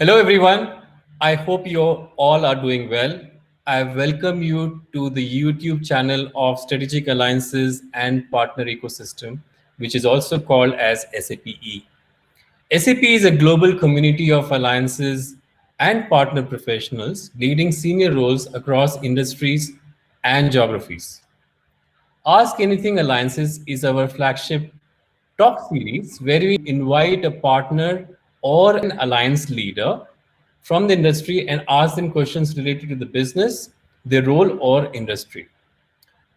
Hello, everyone. I hope you all are doing well. I welcome you to the YouTube channel of Strategic Alliances and Partner Ecosystem, which is also called as SAPE. SAP is a global community of alliances and partner professionals leading senior roles across industries and geographies. Ask Anything Alliances is our flagship talk series where we invite a partner or an alliance leader from the industry and ask them questions related to the business, their role, or industry.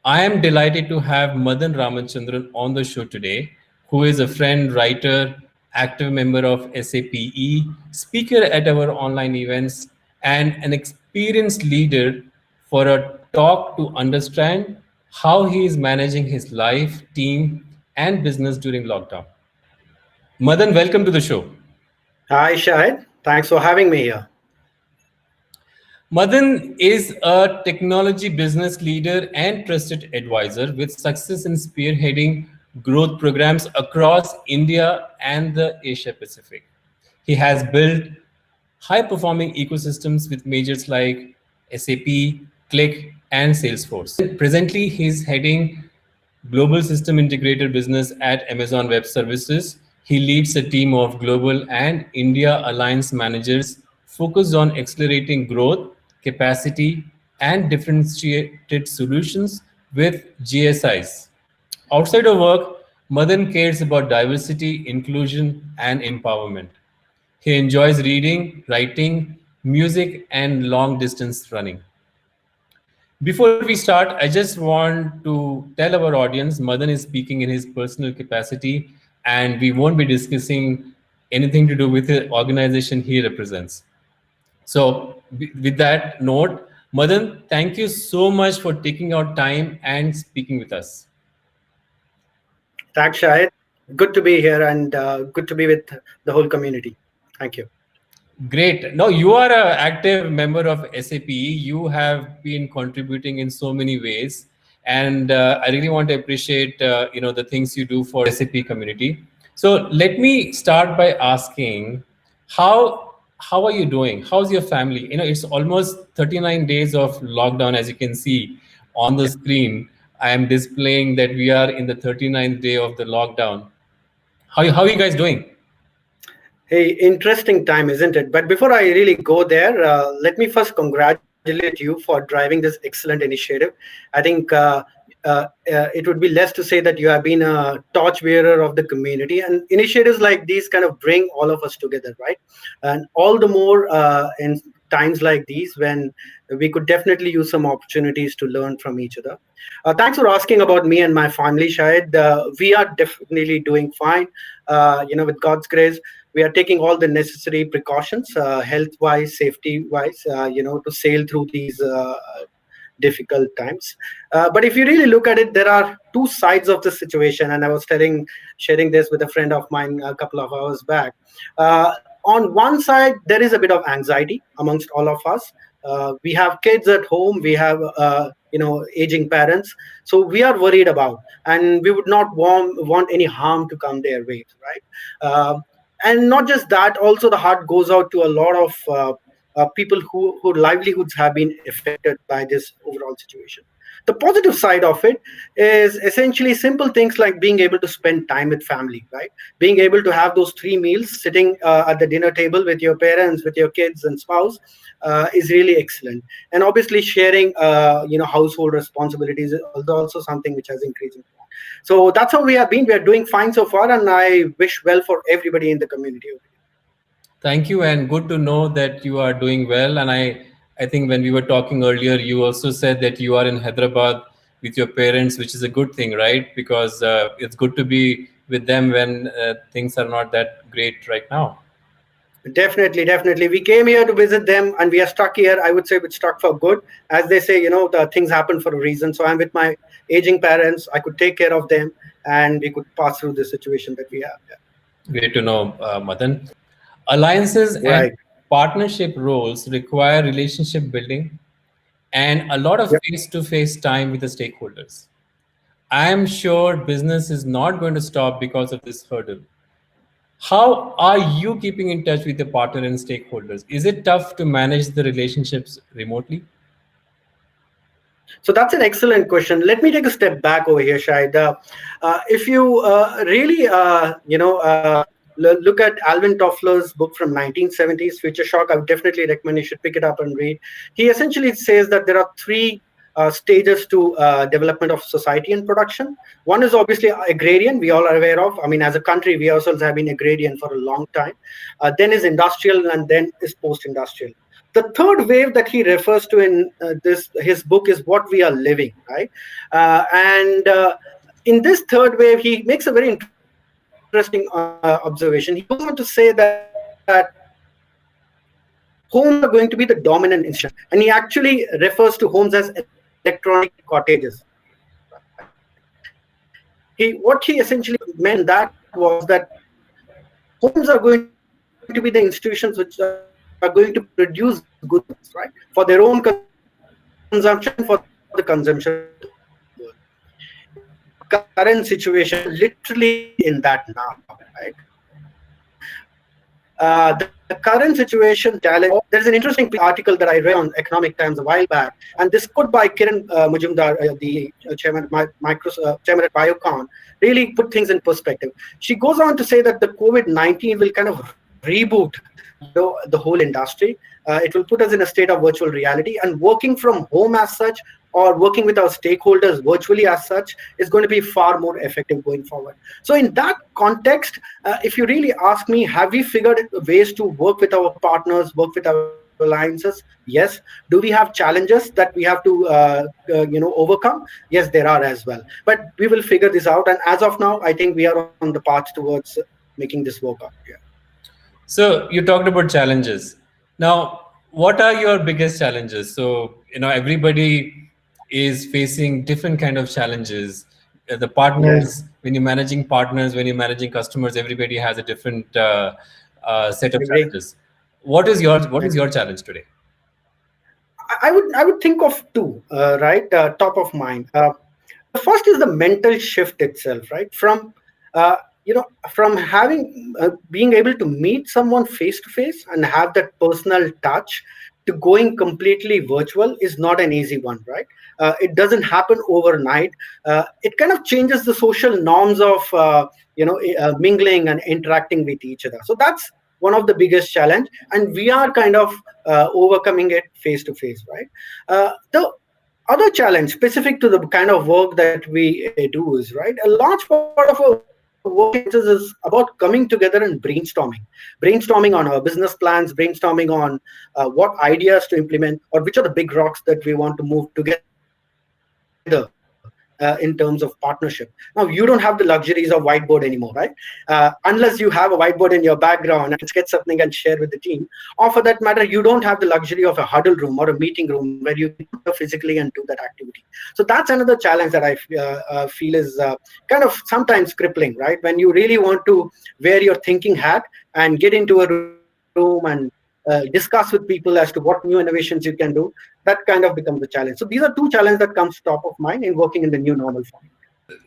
I am delighted to have Madan Ramachandran on the show today, who is a friend, writer, active member of SAPE, speaker at our online events, and an experienced leader for a talk to understand how he is managing his life, team, and business during lockdown. Madan, welcome to the show. Hi, Shahid. Thanks for having me here. Madan is a technology business leader and trusted advisor with success in spearheading growth programs across India and the Asia Pacific. He has built high performing ecosystems with majors like SAP, Click, and Salesforce. Presently, he's heading global system integrator business at Amazon Web Services. He leads a team of global and India alliance managers focused on accelerating growth, capacity, and differentiated solutions with GSIs. Outside of work, Madan cares about diversity, inclusion, and empowerment. He enjoys reading, writing, music, and long distance running. Before we start, I just want to tell our audience Madan is speaking in his personal capacity, and we won't be discussing anything to do with the organization he represents. So, with that note, Madan, thank you so much for taking out time and speaking with us. Thanks, Shahid. Good to be here and good to be with the whole community. Thank you. Great. Now you are an active member of SAP. You have been contributing in so many ways, and I really want to appreciate the things you do for SAP community. So let me start by asking how are you doing? How's your family? It's almost 39 days of lockdown, as you can see on the Yeah. screen. I am displaying that we are in the 39th day of the lockdown. How are you guys doing? Hey, interesting time, isn't it? But before I really go there, let me first congratulate you for driving this excellent initiative. I think it would be less to say that you have been a torchbearer of the community, and initiatives like these kind of bring all of us together, right? And all the more in times like these when we could definitely use some opportunities to learn from each other. Thanks for asking about me and my family, Shahid. We are definitely doing fine. With God's grace, we are taking all the necessary precautions, health-wise, safety-wise, to sail through these difficult times. But if you really look at it, there are two sides of the situation, and I was sharing this with a friend of mine a couple of hours back. On one side, there is a bit of anxiety amongst all of us. We have kids at home. We have aging parents, so we are worried about, and we would not want any harm to come their way, right? And not just that, also the heart goes out to a lot of people whose livelihoods have been affected by this overall situation. The positive side of it is essentially simple things like being able to spend time with family, right? Being able to have those 3 meals sitting at the dinner table with your parents, with your kids and spouse, is really excellent. And obviously sharing household responsibilities is also something which has increased. So that's how we have been. We are doing fine so far, and I wish well for everybody in the community. Thank you, and good to know that you are doing well. And I think when we were talking earlier, you also said that you are in Hyderabad with your parents, which is a good thing, right? Because it's good to be with them when things are not that great right now. Definitely, definitely. We came here to visit them, and we are stuck here. I would say we're stuck for good. As they say, the things happen for a reason. So I'm with my aging parents. I could take care of them, and we could pass through the situation that we have. Great to know, Madan. Alliances and Right. partnership roles require relationship building and a lot of Yep. face to face time with the stakeholders. I am sure business is not going to stop because of this hurdle. How are you keeping in touch with the partner and stakeholders? Is it tough to manage the relationships remotely? So that's an excellent question. Let me take a step back over here, Shahid. If you really, look at Alvin Toffler's book from 1970s, Future Shock, I would definitely recommend you should pick it up and read. He essentially says that there are three stages to development of society and production. One is obviously agrarian, we all are aware of. I mean, as a country, we ourselves have been agrarian for a long time. Then is industrial, and then is post-industrial. The third wave that he refers to in this his book is what we are living, right? And in this third wave, he makes a very interesting observation. He goes on to say that homes are going to be the dominant institution, and he actually refers to homes as electronic cottages. He what he essentially meant in that was that homes are going to be the institutions which are going to produce goods for us, right? For their own consumption, for the consumption of the world. The current situation, literally in that now, right? The current situation challenge. There is an interesting article that I read on Economic Times a while back, and this quote by Kiran Majumdar, the chairman, chairman at Biocon, really put things in perspective. She goes on to say that the COVID-19 will kind of reboot, the whole industry. It will put us in a state of virtual reality, and working from home as such, or working with our stakeholders virtually as such, is going to be far more effective going forward. So in that context, if you really ask me, have we figured ways to work with our partners, work with our alliances? Yes. Do we have challenges that we have to overcome? Yes, there are as well, but we will figure this out, and as of now, I think we are on the path towards making this work out. Yeah. So you talked about challenges. Now, what are your biggest challenges? So, everybody is facing different kind of challenges. The Yes, partners, when you're managing partners, when you're managing customers, everybody has a different set of agree. challenges. What is your Agree. challenge today? I would think of two, right? Top of mind. The first is the mental shift itself, right? Uh, from having being able to meet someone face to face and have that personal touch, to going completely virtual is not an easy one, right? It doesn't happen overnight. It kind of changes the social norms of mingling and interacting with each other. So that's one of the biggest challenge, and we are kind of overcoming it face to face, right? The other challenge specific to the kind of work that we do is, right, a large part of our work experiences is about coming together and brainstorming on our business plans, brainstorming on what ideas to implement, or which are the big rocks that we want to move together in terms of partnership. Now, you don't have the luxuries of whiteboard anymore, right? Unless you have a whiteboard in your background and you can sketch something and share with the team, or for that matter, you don't have the luxury of a huddle room or a meeting room where you can come together physically and do that activity. So that's another challenge that I feel is kind of sometimes crippling, right? When you really want to wear your thinking hat and get into a room and discuss with people as to what new innovations you can do, that kind of becomes a challenge. So these are two challenges that comes top of mind in working in the new normal form.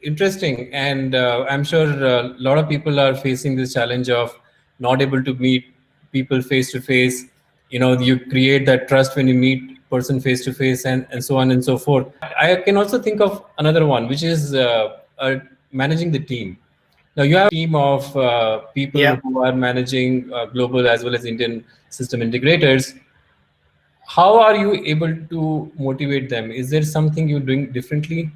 Interesting, and I'm sure a lot of people are facing this challenge of not able to meet people face to face. You create that trust when you meet person face to face, and so on and so forth. I can also think of another one, which is managing the team. Now you have a team of people Yeah. who are managing global as well as Indian system integrators. How are you able to motivate them? Is there something you're doing differently?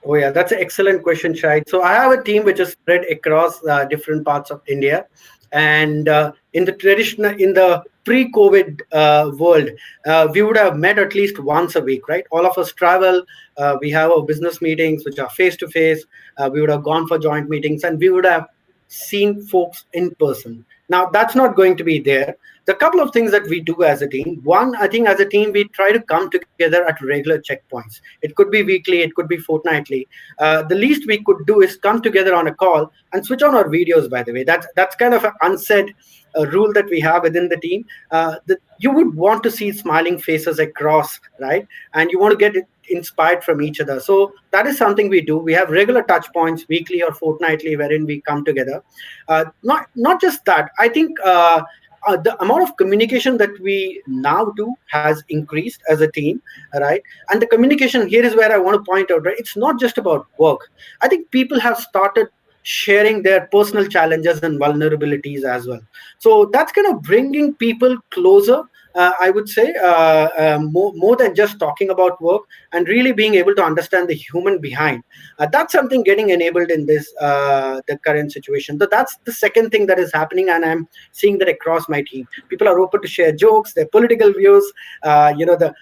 Oh yeah, that's an excellent question, Shahid. So I have a team which is spread across different parts of India, and in the pre-COVID world, we would have met at least once a week, right? All of us travel. We have our business meetings, which are face to face. We would have gone for joint meetings, and we would have seen folks in person. Now that's not going to be there. The couple of things that we do as a team. One, I think as a team, we try to come together at regular checkpoints. It could be weekly, it could be fortnightly. The least we could do is come together on a call and switch on our videos. By the way, that's kind of an unsaid rule that we have within the team, that you would want to see smiling faces across, right? And you want to get inspired from each other. So that is something we do. We have regular touch points, weekly or fortnightly, wherein we come together. Not just that. I think the amount of communication that we now do has increased as a team, right? And the communication here is where I want to point out, right? It's not just about work. I think people have started sharing their personal challenges and vulnerabilities as well. So that's kind of bringing people closer, I would say, more than just talking about work, and really being able to understand the human behind. That's something getting enabled in this the current situation. So that's the second thing that is happening, and I'm seeing that across my team. People are open to share jokes, their political views. The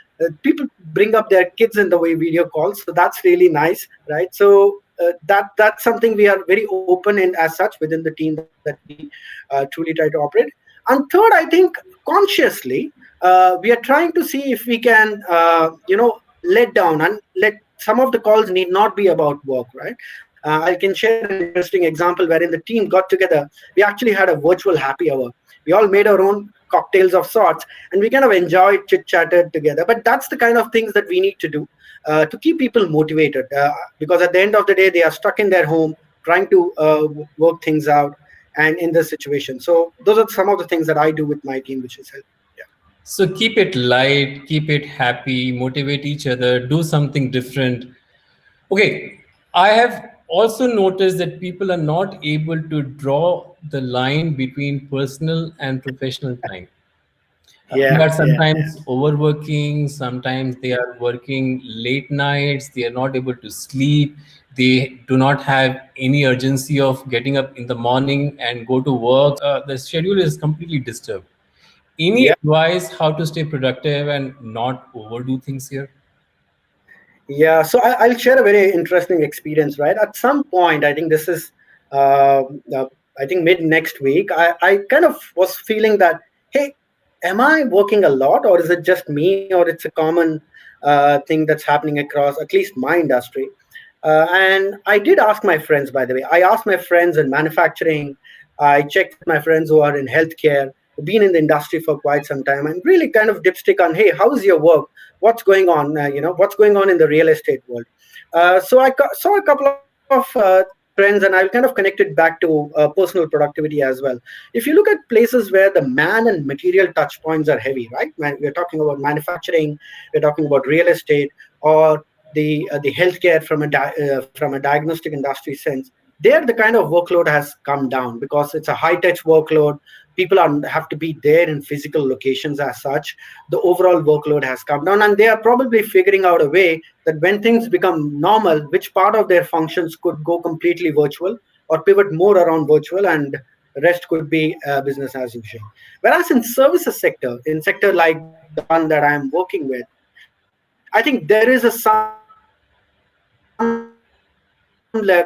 people bring up their kids in the way video calls, so that's really nice, right? So that's something we are very open in as such within the team that we truly try to operate. And third, I think consciously we are trying to see if we can let down and let some of the calls need not be about work, right? I can share an interesting example wherein the team got together. We actually had a virtual happy hour. We all made our own cocktails of sorts, and we kind of enjoyed chit chatted together. But that's the kind of things that we need to do to keep people motivated, because at the end of the day they are stuck in their home trying to work things out and in this situation. So those are some of the things that I do with my team, which is helpful. Yeah. So keep it light, keep it happy, motivate each other, do something different. Okay, I have also noticed that people are not able to draw the line between personal and professional time. They Yeah, are yeah, sometimes overworking, sometimes they are working late nights, they are not able to sleep, they do not have any urgency of getting up in the morning and go to work. The schedule is completely disturbed. Any yeah. advice how to stay productive and not overdo things here? Yeah, so I'll share a very interesting experience. Right, at some point, I think this is, uh, uh, I think mid next week. I kind of was feeling that, hey, am I working a lot, or is it just me, or it's a common thing that's happening across at least my industry? And I did ask my friends. By the way, I asked my friends in manufacturing. I checked with my friends who are in healthcare, who've been in the industry for quite some time, and really kind of dipstick on, hey, how is your work? What's going on? What's going on in the real estate world? So I saw a couple of trends, and I kind of connected back to personal productivity as well. If you look at places where the man and material touch points are heavy, right? We're talking about manufacturing, we're talking about real estate, or the healthcare from a diagnostic industry sense. There, the kind of workload has come down because it's a high touch workload. People are have to be there in physical locations as such. The overall workload has come down, and they are probably figuring out a way that when things become normal, which part of their functions could go completely virtual or pivot more around virtual, and the rest could be business as usual. Whereas in services sector, in sector like the one that I'm working with, I think there is a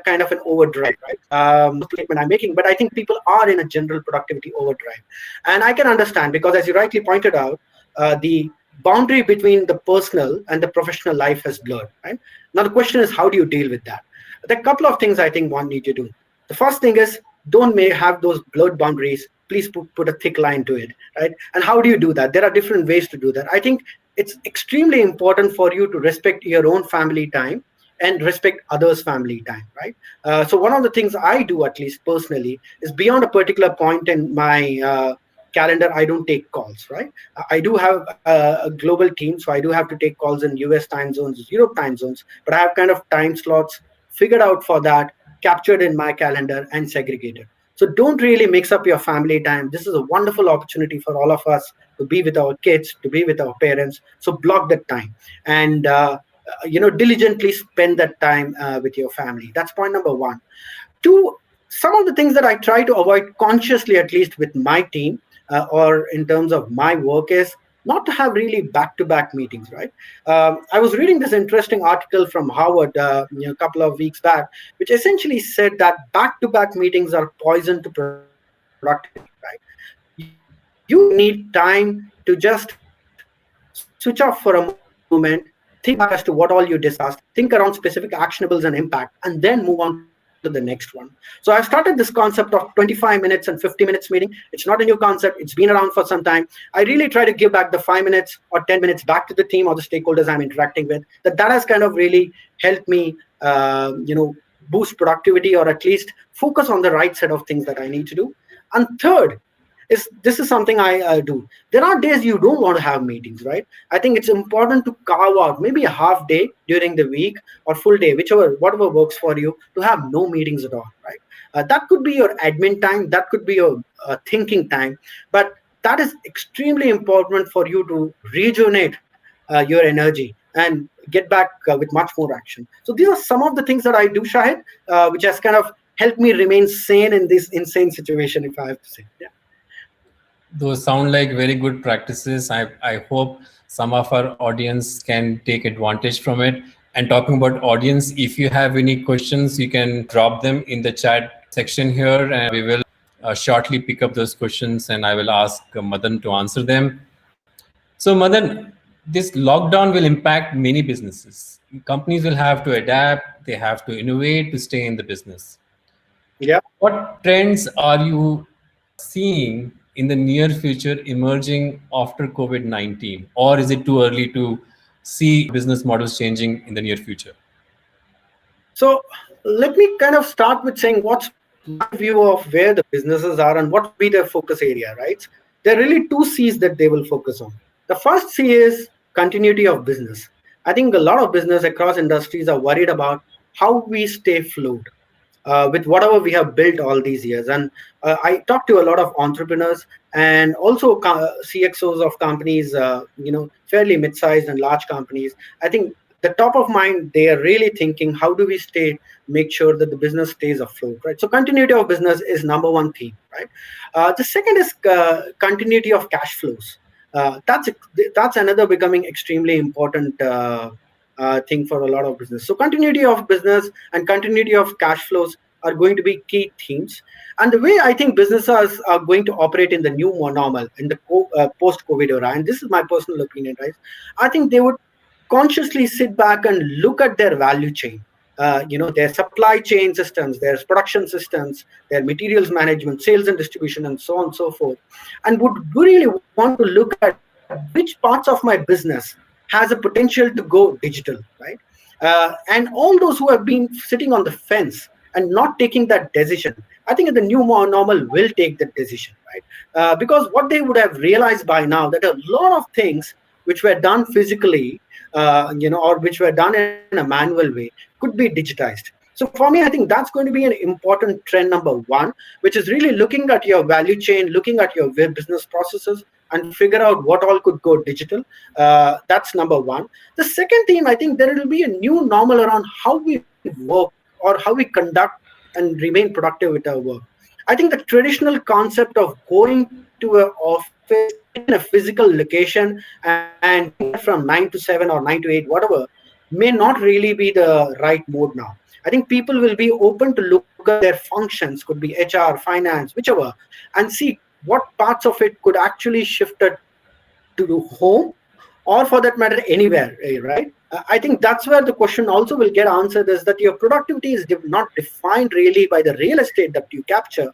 kind of an overdrive, right? Not to the statement I'm making, but I think people are in a general productivity overdrive. And I can understand because, as you rightly pointed out, the boundary between the personal and the professional life has blurred, right? Now, the question is, how do you deal with that? There are a couple of things I think one need to do. The first thing is, don't may have those blurred boundaries. Please put a thick line to it, right? And how do you do that? There are different ways to do that. I think it's extremely important for you to respect your own family time and respect others' family time, right? So one of the things I do, at least personally, is beyond a particular point in my calendar, I don't take calls, right? I do have a global team, so I do have to take calls in US time zones, Europe time zones, but I have kind of time slots figured out for that, captured in my calendar and segregated. So don't really mix up your family time. This is a wonderful opportunity for all of us to be with our kids, to be with our parents. So block that time and diligently spend that time with your family. That's point number one. Two, some of the things that I try to avoid consciously, at least with my team or in terms of my work, is not to have really back-to-back meetings, right? I was reading this interesting article from Harvard a couple of weeks back, which essentially said that back-to-back meetings are poison to productivity, right? You need time to just switch off for a moment, think back as to what all you discussed, think around specific actionables and impact, and then move on to the next meeting. to the next one. So I've started this concept of 25 minutes and 50 minutes meeting. It's not a new concept. It's been around for some time. I really try to give back the 5 minutes or 10 minutes back to the team or the stakeholders I'm interacting with. That has kind of really helped me, boost productivity, or at least focus on the right set of things that I need to do. And third is, this is something I do. There are days you don't want to have meetings, right? I think it's important to carve out maybe a half day during the week or full day, whatever works for you, to have no meetings at all, right? That could be your admin time, that could be your thinking time, but that is extremely important for you to rejuvenate your energy and get back with much more action. So these are some of the things that I do, Shahid, which has kind of helped me remain sane in this insane situation, if I have to say. Yeah. Those sound like very good practices. I hope some of our audience can take advantage from it. And talking about audience, if you have any questions, you can drop them in the chat section here, and we will shortly pick up those questions and I will ask Madan to answer them. So Madan, this lockdown will impact many businesses. Companies will have to adapt, they have to innovate to stay in the business. Yeah. What trends are you seeing in the near future emerging after COVID-19? Or is it too early to see business models changing in the near future? So let me kind of start with saying what's my view of where the businesses are and what will be their focus area, right? There are really two C's that they will focus on. The first C is continuity of business. I think a lot of business across industries are worried about how we stay afloat with whatever we have built all these years. And I talk to a lot of entrepreneurs and also CXOs of companies, fairly mid-sized and large companies. I think the top of mind, they are really thinking, how do we make sure that the business stays afloat, right? So continuity of business is number one theme, right? The second is continuity of cash flows. That's another becoming extremely important thing for a lot of business. So continuity of business and continuity of cash flows are going to be key themes. And the way I think businesses are going to operate in the new normal, in the post-COVID era, and this is my personal opinion, right? I think they would consciously sit back and look at their value chain, their supply chain systems, their production systems, their materials management, sales and distribution, and so on and so forth, and would really want to look at which parts of my business has a potential to go digital, right? And all those who have been sitting on the fence and not taking that decision, I think the new normal will take that decision, right? Because what they would have realized by now, that a lot of things which were done physically, or which were done in a manual way, could be digitized. So for me, I think that's going to be an important trend number one, which is really looking at your value chain, looking at your business processes, and figure out what all could go digital. That's number one. The second theme, I think there will be a new normal around how we work or how we conduct and remain productive with our work. I think the traditional concept of going to an office in a physical location and doing that from 9 to 7 or 9 to 8, whatever, may not really be the right mode now. I think people will be open to look at their functions, could be HR, finance, whichever, and see what parts of it could actually shift it to home, or for that matter anywhere, right? I think that's where the question also will get answered, is that your productivity is not defined really by the real estate that you capture,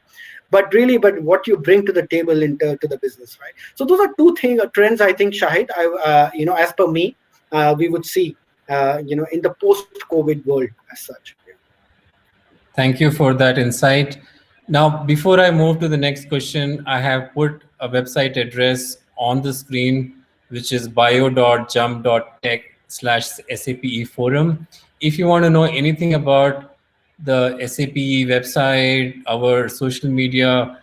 but really but what you bring to the table into to the business, right? So those are two trends, I think, Shahid, as per me, we would see in the post-COVID world as such. Thank you for that insight. Now, before I move to the next question, I have put a website address on the screen, which is bio.jump.tech/SAPE forum. If you want to know anything about the SAPE website, our social media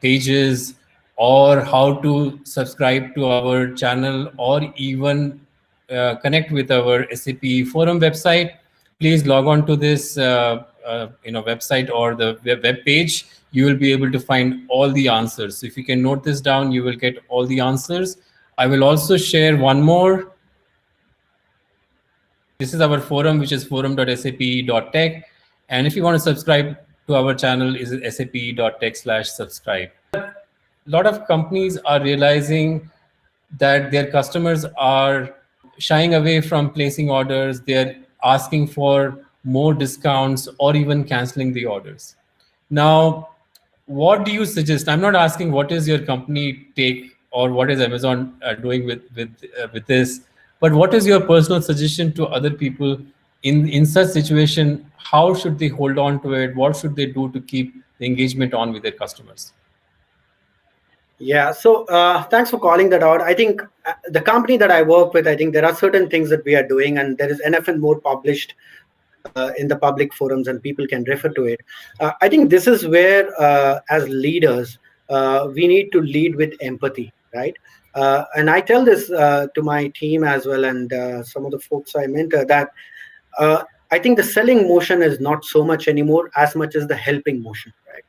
pages, or how to subscribe to our channel, or even connect with our SAPE forum website, please log on to this website or the web page. You will be able to find all the answers. So if you can note this down, you will get all the answers. I will also share one more. This is our forum, which is forum.sape.tech. And if you want to subscribe to our channel, is sape.tech/subscribe. A lot of companies are realizing that their customers are shying away from placing orders. They're asking for more discounts, or even canceling the orders. Now, what do you suggest? I'm not asking what is your company take or what is Amazon doing with this, but what is your personal suggestion to other people in such situation? How should they hold on to it? What should they do to keep the engagement on with their customers? Yeah, so thanks for calling that out. I think the company that I work with, I think there are certain things that we are doing, and there is enough and more published in the public forums, and people can refer to it. I think this is where, as leaders, we need to lead with empathy, right? And I tell this to my team as well, and some of the folks I mentor, that uh, I think the selling motion is not so much anymore as much as the helping motion, right?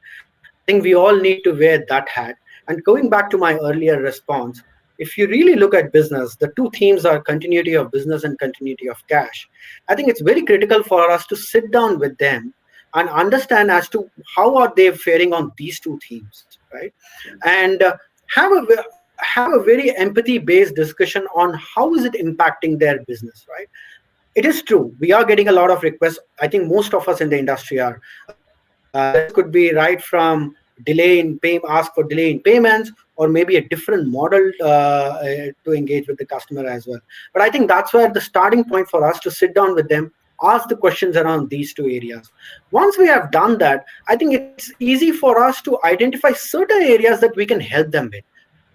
I think we all need to wear that hat. And going back to my earlier response, if you really look at business, the two themes are continuity of business and continuity of cash. I think it's very critical for us to sit down with them and understand as to how are they faring on these two themes, right? And have have a very empathy based discussion on how is it impacting their business, right? It is true. We are getting a lot of requests. I think most of us in the industry are. The request could be right from ask for delay in payments, or maybe a different model to engage with the customer as well. But I think that's where the starting point for us to sit down with them, ask the questions around these two areas. Once we have done that, I think it's easy for us to identify certain areas that we can help them with.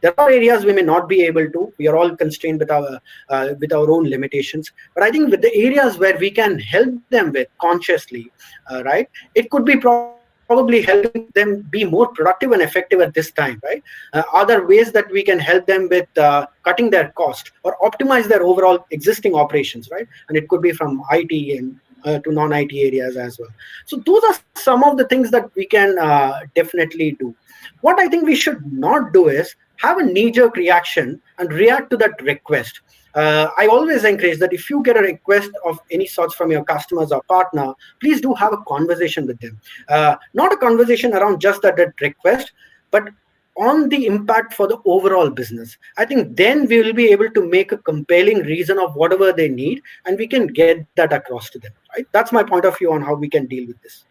There are areas we may not be able to. We are all constrained with our own limitations. But I think with the areas where we can help them with consciously, right? It could be probably helping them be more productive and effective at this time, right? Other ways that we can help them with cutting their cost or optimize their overall existing operations, right? And it could be from IT and to non-IT areas as well. So those are some of the things that we can definitely do. What I think we should not do is have a knee-jerk reaction and react to that request. I always encourage that if you get a request of any sorts from your customers or partner, please do have a conversation with them. Not a conversation around just that request, but on the impact for the overall business. I think then we will be able to make a compelling reason of whatever they need, and we can get that across to them. Right? That's my point of view on how we can deal with this.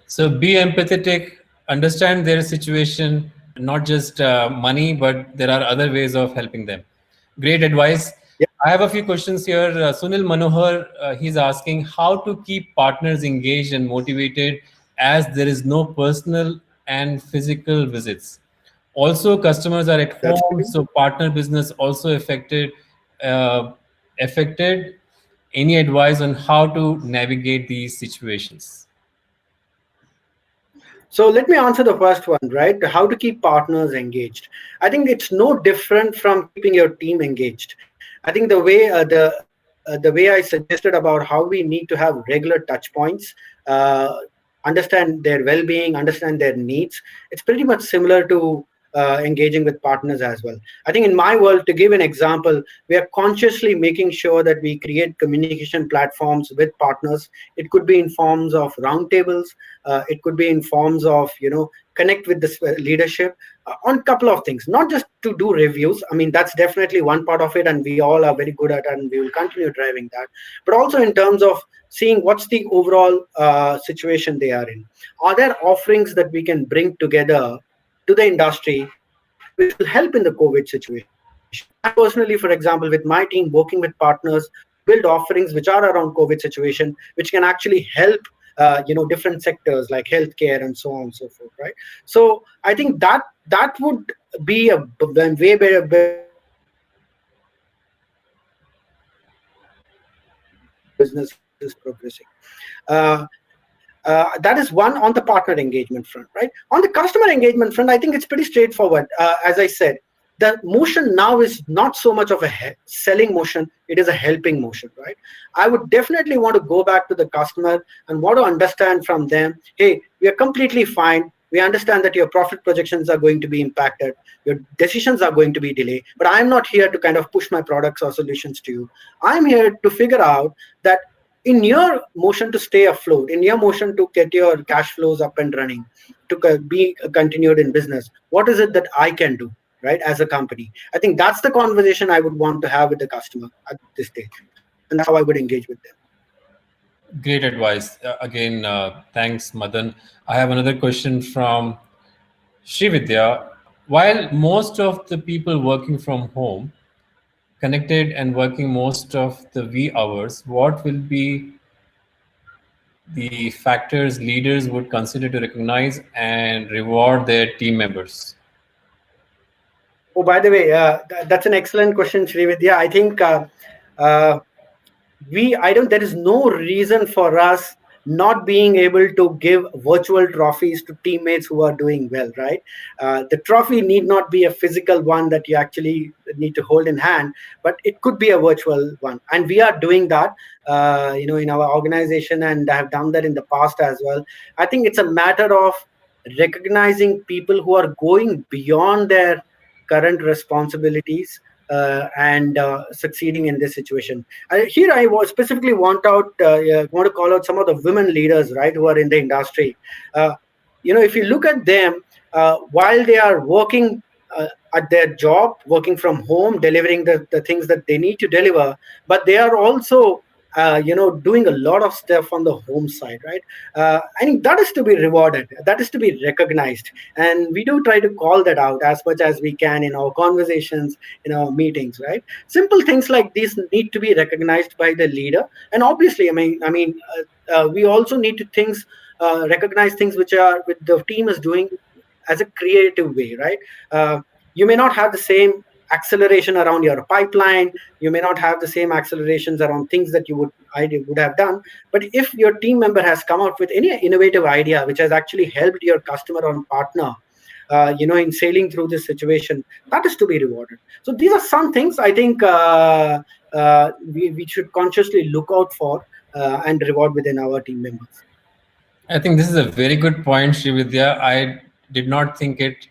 So be empathetic, understand their situation, not just money, but there are other ways of helping them. Great advice. Yeah. I have a few questions here. Sunil Manohar, he's asking how to keep partners engaged and motivated as there is no personal and physical visits. Also, customers are at That's home, pretty. so partner business also affected. Uh, affected. Any advice on how to navigate these situations? So let me answer the first one, right? How to keep partners engaged. I think it's no different from keeping your team engaged. I think the way I suggested about how we need to have regular touch points, uh, understand their well-being, understand their needs. It's pretty much similar to engaging with partners as well. I think in my world, to give an example, we are consciously making sure that we create communication platforms with partners. It could be in forms of roundtables. It could be in forms of connect with the leadership on a couple of things, not just to do reviews. I mean, that's definitely one part of it, and we all are very good at it, and we will continue driving that. But also in terms of seeing what's the overall situation they are in. Are there offerings that we can bring together to the industry which will help in the COVID situation? I personally, for example, with my team working with partners to build offerings which are around COVID situation, which can actually help different sectors like healthcare and so on and so forth, right? So I think that would be a way better way to engage with them and understand how their business is progressing. Uh, that is one on the partner engagement front, right? On the customer engagement front, I think it's pretty straightforward. As I said, the motion now is not so much of a selling motion, it is a helping motion, right? I would definitely want to go back to the customer and want to understand from them, hey, we are completely fine. We understand that your profit projections are going to be impacted, your decisions are going to be delayed, but I'm not here to kind of push my products or solutions to you. I'm here to figure out that in your motion to stay afloat, in your motion to get your cash flows up and running, to be continued in business, what is it that I can do, right, as a company? I think that's the conversation I would want to have with the customer at this stage, and that's how I would engage with them. Great advice. Again, thanks, Madan. I have another question from Srividya. While most of the people working from home, connected and working most of the V hours, what will be the factors leaders would consider to recognize and reward their team members? Oh, by the way, that's an excellent question, Srividya. I think uh, I don't there is no reason for us not being able to give virtual trophies to teammates who are doing well, right? The trophy need not be a physical one that you actually need to hold in hand, but it could be a virtual one, and we are doing that, in our organization, and I have done that in the past as well. I think it's a matter of recognizing people who are going beyond their current responsibilities, and succeeding in this situation. Here, specifically want to call out some of the women leaders, right, who are in the industry. Uh, if you look at them, while they are working at their job, working from home, delivering the things that they need to deliver, but they are also doing a lot of stuff on the home side, right? I think that is to be rewarded, that is to be recognized, and we do try to call that out as much as we can in our conversations, in our meetings, right? Simple things like these need to be recognized by the leader, and obviously, we also need to things recognize things which the team is doing as a creative way, right? Uh, you may not have the same acceleration around your pipeline. You may not have the same accelerations around things that would have done. But if your team member has come up with any innovative idea which has actually helped your customer or partner, in sailing through this situation, that is to be rewarded. So these are some things I think we should consciously look out for and reward within our team members. I think this is a very good point, Srividya. I did not think it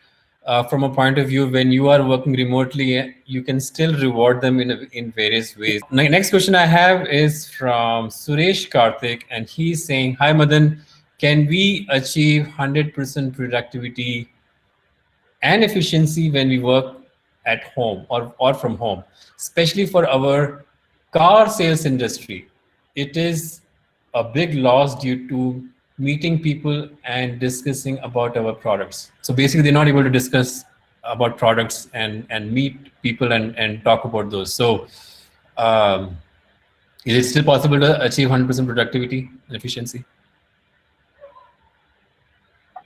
from a point of view when you are working remotely, you can still reward them in various ways. Next question I have is from Suresh Karthik, and he's saying, "Hi Madan, can we achieve 100% productivity and efficiency when we work at home or from home, especially for our car sales industry? It is a big loss due to meeting people and discussing about our products." So basically, they're not able to discuss about products and meet people and talk about those. So um, is it still possible to achieve 100% productivity and efficiency?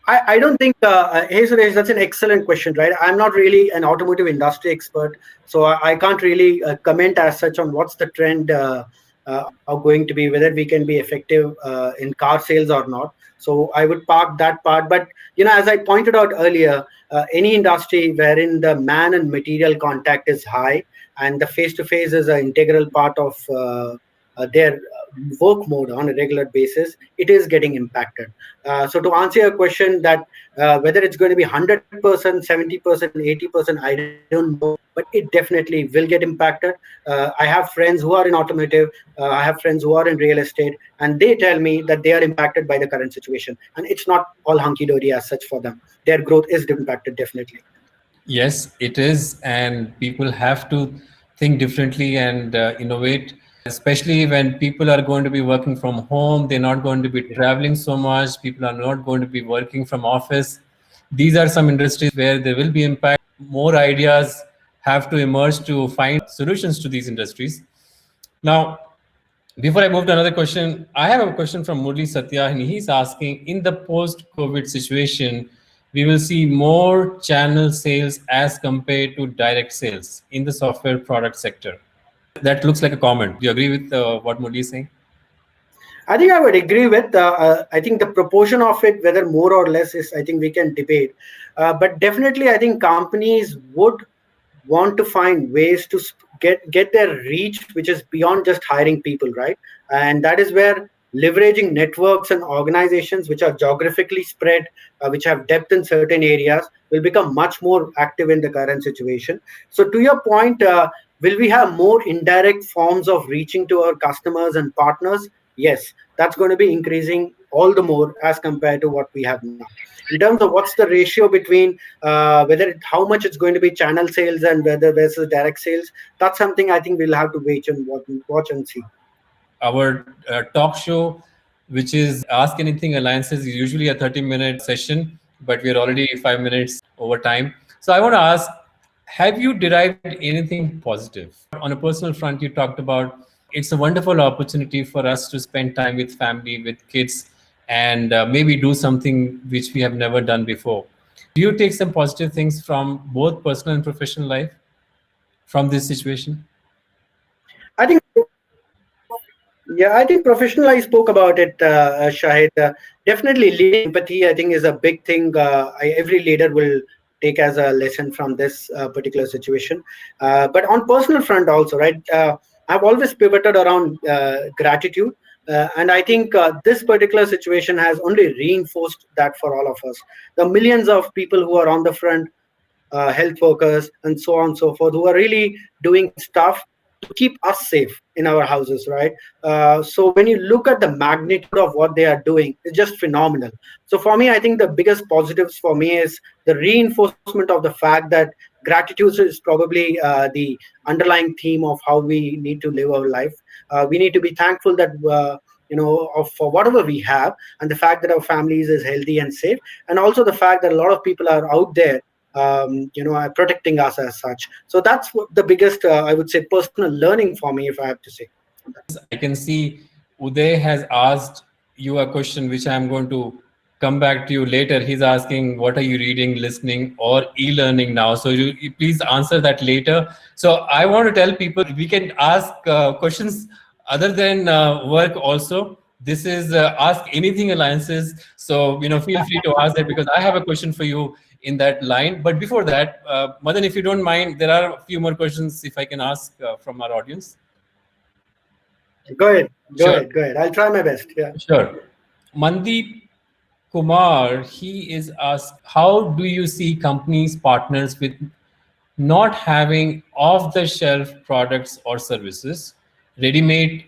I don't think, hey Suresh, that's an excellent question, right? I'm not really an automotive industry expert, so I can't really comment as such on what's the trend are going to be, whether we can be effective in car sales or not. So I would park that part. But, as I pointed out earlier, any industry wherein the man and material contact is high and the face to face is an integral part of their work mode on a regular basis, it is getting impacted. So to answer your question, that whether it's going to be 100%, 70%, 80%, I don't know, but it definitely will get impacted. I have friends who are in automotive, I have friends who are in real estate, and they tell me that they are impacted by the current situation. And it's not all hunky dory as such for them. Their growth is impacted, definitely. Yes, it is, and people have to think differently and innovate, especially when people are going to be working from home. They're not going to be Yeah. traveling so much. People are not going to be working from office. These are some industries where there will be impact. More ideas have to emerge to find solutions to these industries. Now, before I move to another question, I have a question from Murli Satya, and he's asking, in the post-COVID situation, we will see more channel sales as compared to direct sales in the software product sector. That looks like a comment. Do you agree with what Murli is saying? I think I would agree with. I think the proportion of it, whether more or less, is I think we can debate. But definitely, I think companies would want to find ways to get their reach, which is beyond just hiring people, right? And that is where leveraging networks and organizations which are geographically spread, which have depth in certain areas, will become much more active in the current situation. So, to your point, will we have more indirect forms of reaching to our customers and partners? Yes, that's going to be increasing all the more as compared to what we have now. In terms of what's the ratio between how much it's going to be channel sales and whether versus direct sales, that's something I think we'll have to watch and see. our talk show, which is Ask Anything Alliances, is usually a 30-minute session, but we're already 5 minutes over time. So I want to ask, have you derived anything positive? On a personal front, you talked about it's a wonderful opportunity for us to spend time with family, with kids, and maybe do something which we have never done before. Do you take some positive things from both personal and professional life from this situation? I think, yeah, I think professional. I spoke about it, Shahid. Definitely, leading empathy. I think is a big thing. Every leader will take as a lesson from this particular situation. But on personal front also, right? I've always pivoted around gratitude. And I think this particular situation has only reinforced that for all of us. The millions of people who are on the front, health workers, and so on and so forth, who are really doing stuff to keep us safe in our houses, right? So when you look at the magnitude of what they are doing, it's just phenomenal. So for me, I think the biggest positives for me is the reinforcement of the fact that gratitude is probably the underlying theme of how we need to live our life. We need to be thankful that for whatever we have, and the fact that our families is healthy and safe, and also the fact that a lot of people are out there protecting us as such. So that's the biggest, I would say, personal learning for me, if I have to say. I can see Uday has asked you a question which I'm going to come back to you later. He's asking, what are you reading, listening, or e-learning now? So you please answer that later. So I want to tell people we can ask questions other than work also. This is Ask Anything Alliances. So, feel free to ask that because I have a question for you in that line. But before that, Madan, if you don't mind, there are a few more questions if I can ask from our audience. Go ahead, go Sure. ahead, go ahead. I'll try my best. Yeah. Sure. Mandeep Kumar, he is asked, how do you see companies partners with not having off-the-shelf products or services, ready-made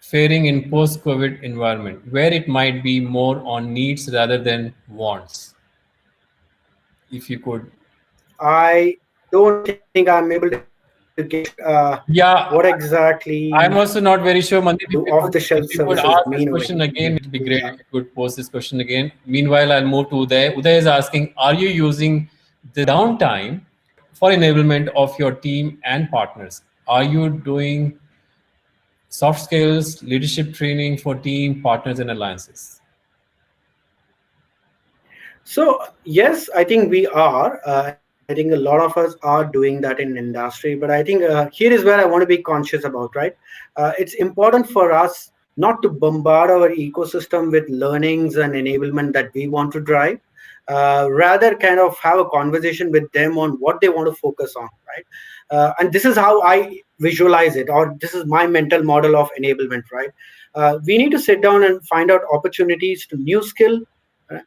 faring in post-COVID environment, where it might be more on needs rather than wants? If you could. I don't think I'm able to get what Yeah, exactly I'm also not very sure, Mandeep. do off-the-shelf If you could services ask mean this over question here. again, it would be great Yeah. if you could post this question again. Meanwhile, I'll move to Uday. Uday is asking, are you using the downtime for enablement of your team and partners? Are you doing soft skills, leadership training for team, partners, and alliances? So yes, I think we are. I think a lot of us are doing that in industry, but I think here is where I want to be conscious about. Right, it's important for us not to bombard our ecosystem with learnings and enablement that we want to drive. Rather, kind of have a conversation with them on what they want to focus on. Right, and this is how I visualize it, or this is my mental model of enablement. Right, we need to sit down and find out opportunities to new skill, uh,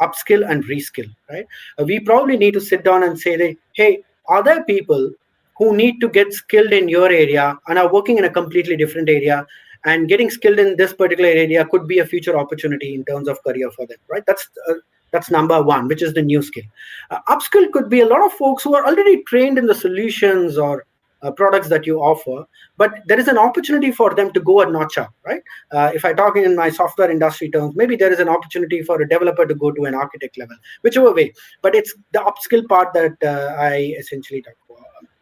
upskill and reskill, right? We probably need to sit down and say that, hey, are there people who need to get skilled in your area and are working in a completely different area, and getting skilled in this particular area could be a future opportunity in terms of career for them, right? That's number one, which is the new skill. Upskill could be a lot of folks who are already trained in the solutions or products that you offer, but there is an opportunity for them to go a notch up, right? If I talk in my software industry terms, maybe there is an opportunity for a developer to go to an architect level, whichever way. But it's the upskill part that I essentially talk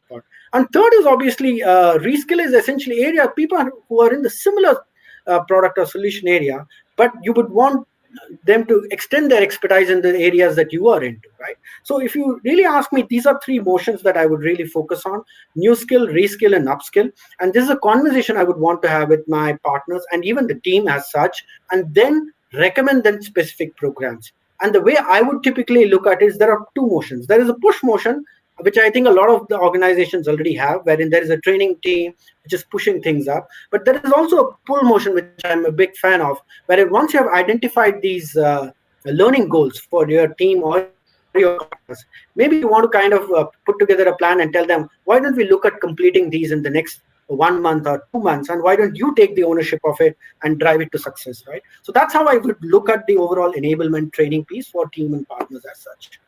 about. And third is obviously reskill is essentially area people who are in the similar product or solution area, but you would want them to extend their expertise in the areas that you are into, right? So if you really ask me, these are three motions that I would really focus on: new skill, reskill, and upskill. And this is a conversation I would want to have with my partners and even the team as such, and then recommend them specific programs. And the way I would typically look at it is there are two motions. There is a push motion, which I think a lot of the organizations already have, wherein there is a training team which is pushing things up. But there is also a pull motion, which I'm a big fan of, wherein once you have identified these learning goals for your team or your partners, maybe you want to kind of put together a plan and tell them, why don't we look at completing these in the next 1 month or 2 months, and why don't you take the ownership of it and drive it to success, right? So that's how I would look at the overall enablement training piece for team and partners as such.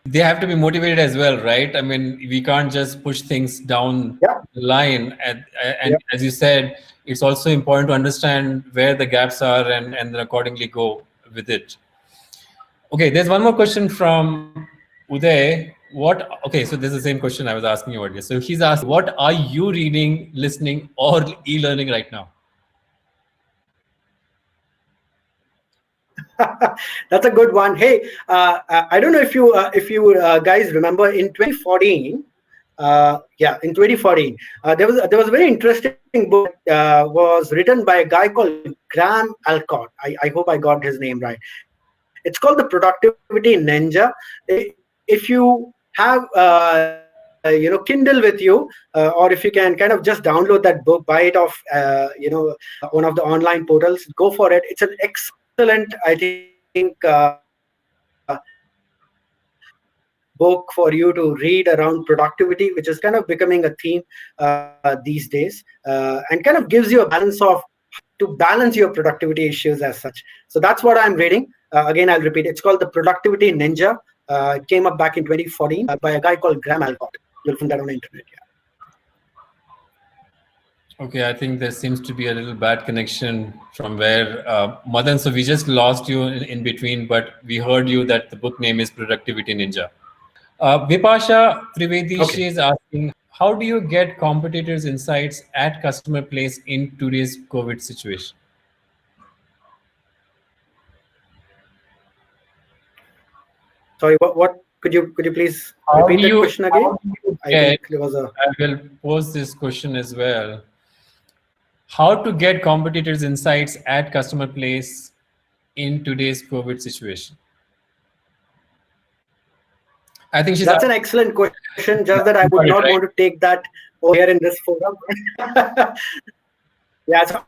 they have to be motivated as well, right? I mean, we can't just push things down Yeah, the line. And yeah. as you said, it's also important to understand where the gaps are and then accordingly go with it. Okay, there's one more question from Uday. Okay, so this is the same question I was asking you earlier. So he's asking, what are you reading, listening, or e-learning right now? That's a good one. Hey, I don't know if you guys remember in 2014. Yeah, in 2014, there was a very interesting book that was written by a guy called Graham Alcott. I hope I got his name right. It's called the Productivity Ninja. If you have Kindle with you, or if you can kind of just download that book, buy it off one of the online portals, go for it. It's an excellent, I think, book for you to read around productivity, which is kind of becoming a theme these days, and kind of gives you a balance of how to balance your productivity issues as such. So that's what I'm reading. Again, I'll repeat. It's called the Productivity Ninja. It came up back in 2014 by a guy called Graham Alcott. You'll find that on the internet. Yeah. Okay, I think there seems to be a little bad connection from where Madan. So we just lost you in between, but we heard you that the book name is Productivity Ninja. Vipasha Trivedi, she is Okay. asking, how do you get competitors' insights at customer place in today's COVID situation? Sorry. What? Could you please How repeat do that you question how again? do you I get? think there was a. I will pose this question as well. How to get competitors' insights at customer place in today's COVID situation? I think she's That's an excellent question. Just that I would you not got it want to right. take that over here in this forum. Yeah. So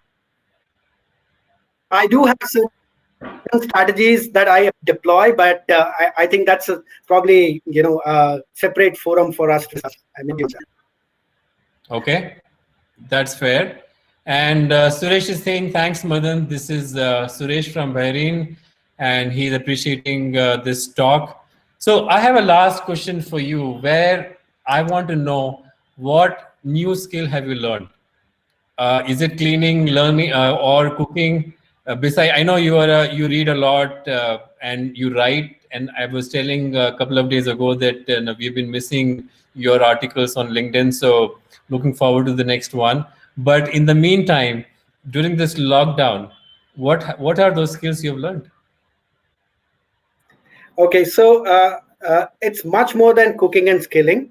I do have certain strategies that I deploy, but I think that's probably separate forum for us to discuss. I mean, you understand. Okay, that's fair. And Suresh is saying, thanks, Madan. This is Suresh from Bahrain, and he's appreciating this talk. So I have a last question for you where I want to know what new skill have you learned? Is it cleaning, learning, or cooking? Beside, I know you read a lot and you write. And I was telling a couple of days ago that we've been missing your articles on LinkedIn. So looking forward to the next one. But in the meantime, during this lockdown, what are those skills you've learned? Okay, so it's much more than cooking and skilling.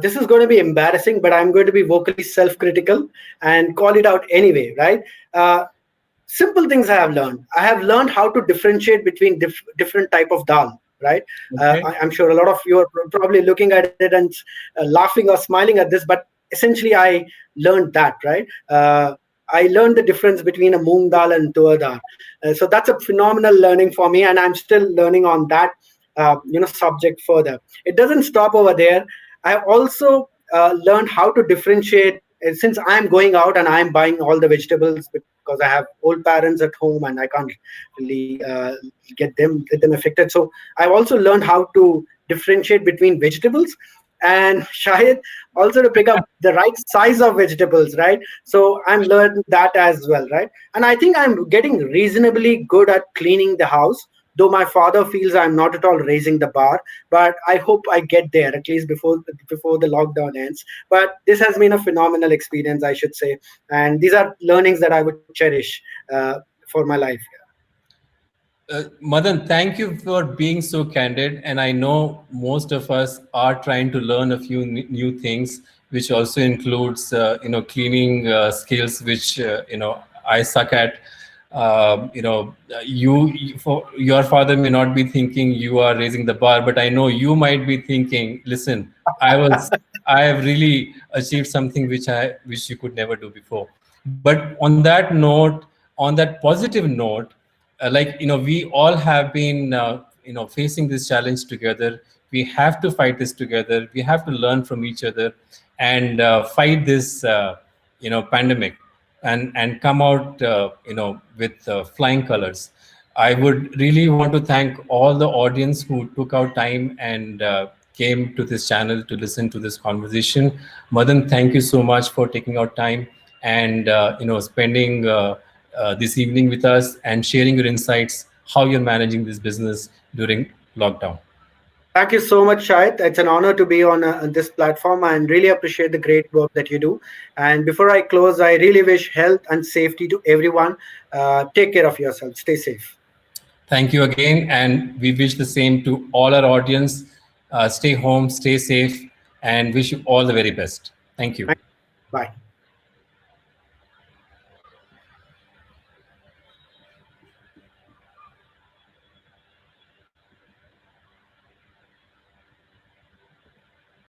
This is going to be embarrassing, but I'm going to be vocally self-critical and call it out anyway, right? Uh, Simple things I have learned. I have learned how to differentiate between different type of dal, right? Okay. I'm sure a lot of you are probably looking at it and laughing or smiling at this, but essentially I learned that, right? I learned the difference between a moong dal and tur dal. So that's a phenomenal learning for me, and I'm still learning on that subject further. It doesn't stop over there. I have also learned how to differentiate, since I'm going out and I'm buying all the vegetables because I have old parents at home and I can't really get them affected. So I've also learned how to differentiate between vegetables and Shahid, also to pick up the right size of vegetables, right? So I'm learning that as well, right? And I think I'm getting reasonably good at cleaning the house, though my father feels I'm not at all raising the bar. But I hope I get there at least before the lockdown ends. But this has been a phenomenal experience, I should say, and these are learnings that I would cherish for my life. Madan, thank you for being so candid. And I know most of us are trying to learn a few new things, which also includes, cleaning skills, which I suck at. For your father may not be thinking you are raising the bar, but I know you might be thinking, listen, I have really achieved something which you could never do before. But on that positive note, we all have been facing this challenge together. We have to fight this together. We have to learn from each other and fight this pandemic and come out with flying colors. I would really want to thank all the audience who took out time and came to this channel to listen to this conversation. Madan, thank you so much for taking out time and spending this evening with us and sharing your insights, how you're managing this business during lockdown. Thank you so much, Shahid. It's an honor to be on this platform and really appreciate the great work that you do. And before I close, I really wish health and safety to everyone. Take care of yourself. Stay safe. Thank you again, and we wish the same to all our audience. Stay home, stay safe, and wish you all the very best. Thank you. Bye.